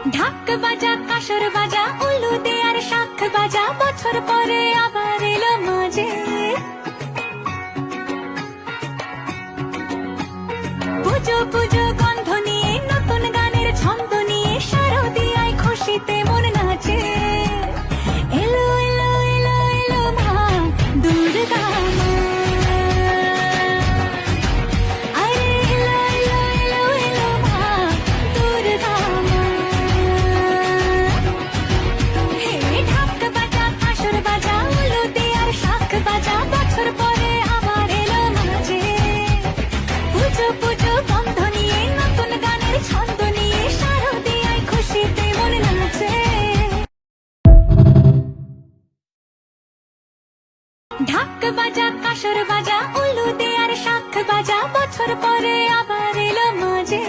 ঢাক বাজা কাসর বাজা উলু দে আর শাখ বাজা বছর পরে আবার এলো মাঝে পুজো পুজো গন্ধ নিয়ে নতুন গানের ছন্দ নিয়ে শারদিয়ায় খুশিতে মন নাচে এলো এলো এলো এলো মা দুর্গা মা আরে এলো এলো এলো এলো মা দুর্গা মা হে ঢাক বাজা কাসর বাজা উলু দে আর শাখ বাজা বছর পরে আবার এলো মাঝে পুজো পুজো গন্ধ নিয়ে নতুন গানের ছন্দ নিয়ে শারদিয়ায় খুশিতে মন নাচে ঢাক বাজা কাসর বাজা উলু দে আর শাখ বাজা বছর পরে আবার এলো মাঝে